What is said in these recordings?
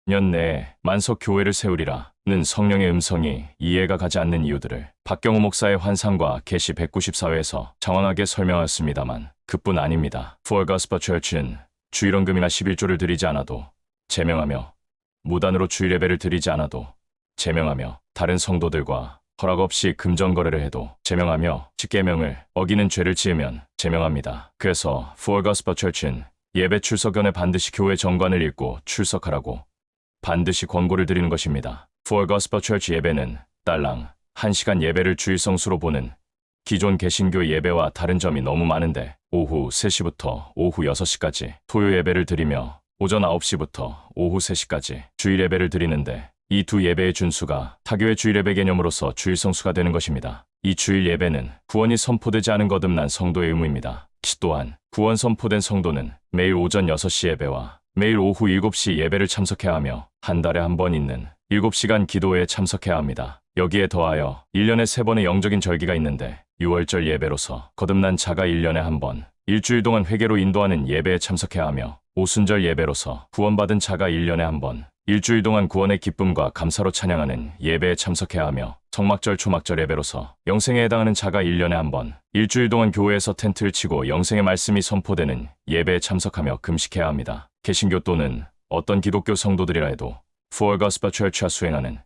년 내에 만석 교회를 세우리라는 성령의 음성이 이해가 가지 않는 이유들을 박경호 목사의 환상과 계시 194회에서 장황하게 설명하였습니다만 그뿐 아닙니다. For Gospel Church는 주일원금이나 11조를 드리지 않아도 제명하며 무단으로 주일 예배를 드리지 않아도 제명하며 다른 성도들과 허락 없이 금전 거래를 해도 제명하며 십계명을 어기는 죄를 지으면 제명합니다. 그래서 For Gospel Church는 예배 출석 전에 반드시 교회 정관을 읽고 출석하라고 반드시 권고를 드리는 것입니다. For Gospel Church 예배는 딸랑 1시간 예배를 주일 성수로 보는 기존 개신교 예배와 다른 점이 너무 많은데 오후 3시부터 오후 6시까지 토요 예배를 드리며 오전 9시부터 오후 3시까지 주일 예배를 드리는데 이 두 예배의 준수가 타교의 주일 예배 개념으로서 주일 성수가 되는 것입니다. 이 주일 예배는 구원이 선포되지 않은 거듭난 성도의 의무입니다. 또한 구원 선포된 성도는 매일 오전 6시 예배와 매일 오후 7시 예배를 참석해야 하며 한 달에 한 번 있는 7시간 기도회에 참석해야 합니다. 여기에 더하여 1년에 3번의 영적인 절기가 있는데 6월절 예배로서 거듭난 자가 1년에 한 번, 일주일 동안 회개로 인도하는 예배에 참석해야 하며 오순절 예배로서 구원받은 자가 1년에 한 번, 일주일 동안 구원의 기쁨과 감사로 찬양하는 예배에 참석해야 하며 성막절 초막절 예배로서 영생에 해당하는 자가 1년에 한 번, 일주일 동안 교회에서 텐트를 치고 영생의 말씀이 선포되는 예배에 참석하며 금식해야 합니다. 개신교 또는 어떤 기독교 성도들이라 해도 For Gospel Church가 수행하는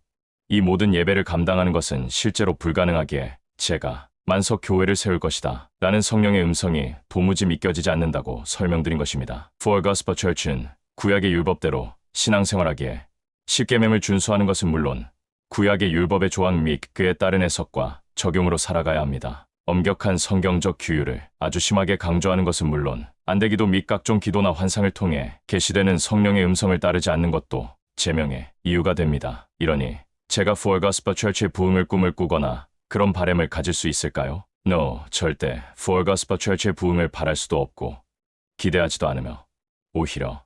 이 모든 예배를 감당하는 것은 실제로 불가능하기에 제가 만석 교회를 세울 것이다 라는 성령의 음성이 도무지 믿겨지지 않는다고 설명드린 것입니다. For Gospel Church는 구약의 율법대로 신앙생활하기에 십계명을 준수하는 것은 물론 구약의 율법의 조항 및 그에 따른 해석과 적용으로 살아가야 합니다. 엄격한 성경적 규율을 아주 심하게 강조하는 것은 물론 안대기도 및 각종 기도나 환상을 통해 계시되는 성령의 음성을 따르지 않는 것도 제명의 이유가 됩니다. 이러니 제가 For Gospel Church의 부흥을 꿈을 꾸거나 그런 바램을 가질 수 있을까요? No, 절대 For Gospel Church의 부흥을 바랄 수도 없고 기대하지도 않으며 오히려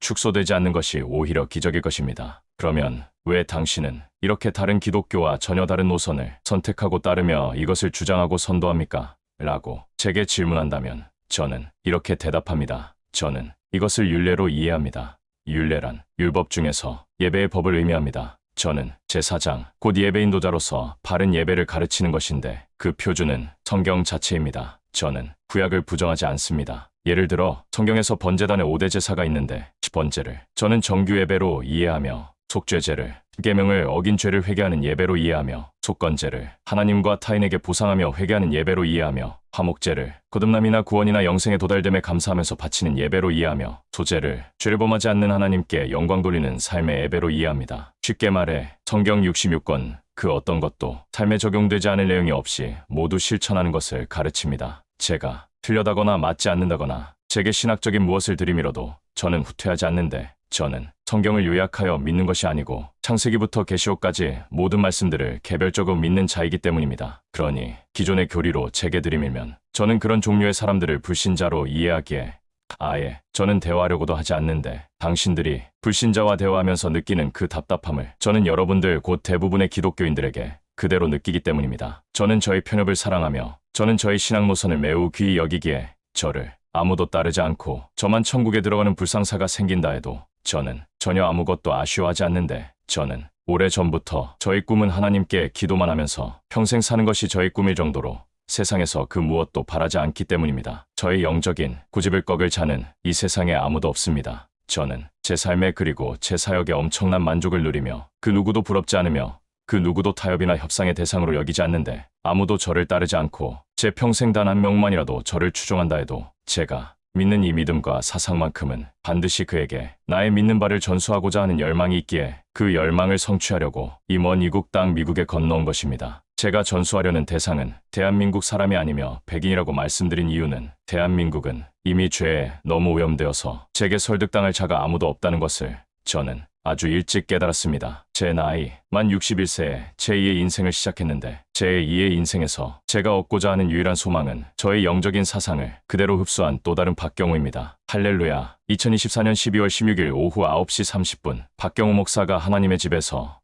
축소되지 않는 것이 오히려 기적일 것입니다. 그러면 왜 당신은 이렇게 다른 기독교와 전혀 다른 노선을 선택하고 따르며 이것을 주장하고 선도합니까? 라고 제게 질문한다면 저는 이렇게 대답합니다. 저는 이것을 율례로 이해합니다. 율례란 율법 중에서 예배의 법을 의미합니다. 저는 제사장, 곧 예배 인도자로서 바른 예배를 가르치는 것인데 그 표준은 성경 자체입니다. 저는 구약을 부정하지 않습니다. 예를 들어 성경에서 번제단의 5대 제사가 있는데 번제를 저는 정규 예배로 이해하며 속죄제를 계명을 어긴 죄를 회개하는 예배로 이해하며 속건제를 하나님과 타인에게 보상하며 회개하는 예배로 이해하며 화목제를 거듭남이나 구원이나 영생에 도달됨에 감사하면서 바치는 예배로 이해하며 소제를 죄를 범하지 않는 하나님께 영광 돌리는 삶의 예배로 이해합니다. 쉽게 말해 성경 66권 그 어떤 것도 삶에 적용되지 않을 내용이 없이 모두 실천하는 것을 가르칩니다. 제가 틀려다거나 맞지 않는다거나 제게 신학적인 무엇을 들이밀어도 저는 후퇴하지 않는데 저는 성경을 요약하여 믿는 것이 아니고 창세기부터 계시록까지 모든 말씀들을 개별적으로 믿는 자이기 때문입니다. 그러니 기존의 교리로 제게 들이밀면 저는 그런 종류의 사람들을 불신자로 이해하기에 아예 저는 대화하려고도 하지 않는데 당신들이 불신자와 대화하면서 느끼는 그 답답함을 저는 여러분들 곧 대부분의 기독교인들에게 그대로 느끼기 때문입니다. 저는 저의 편협을 사랑하며 저는 저의 신앙 노선을 매우 귀히 여기기에 저를 아무도 따르지 않고 저만 천국에 들어가는 불상사가 생긴다 해도 저는 전혀 아무것도 아쉬워하지 않는데 저는 오래전부터 저의 꿈은 하나님께 기도만 하면서 평생 사는 것이 저의 꿈일 정도로 세상에서 그 무엇도 바라지 않기 때문입니다. 저의 영적인 고집을 꺾을 자는 이 세상에 아무도 없습니다. 저는 제 삶에 그리고 제 사역에 엄청난 만족을 누리며 그 누구도 부럽지 않으며 그 누구도 타협이나 협상의 대상으로 여기지 않는데 아무도 저를 따르지 않고 제 평생 단 한 명만이라도 저를 추종한다 해도 제가 믿는 이 믿음과 사상만큼은 반드시 그에게 나의 믿는 바를 전수하고자 하는 열망이 있기에 그 열망을 성취하려고 이 먼 이국 땅 미국에 건너온 것입니다. 제가 전수하려는 대상은 대한민국 사람이 아니며 백인이라고 말씀드린 이유는 대한민국은 이미 죄에 너무 오염되어서 제게 설득당할 자가 아무도 없다는 것을 저는 아주 일찍 깨달았습니다. 제 나이 만 61세에 제2의 인생을 시작했는데 제2의 인생에서 제가 얻고자 하는 유일한 소망은 저의 영적인 사상을 그대로 흡수한 또 다른 박경호입니다. 할렐루야. 2024년 12월 16일 오후 9시 30분 박경호 목사가 하나님의 집에서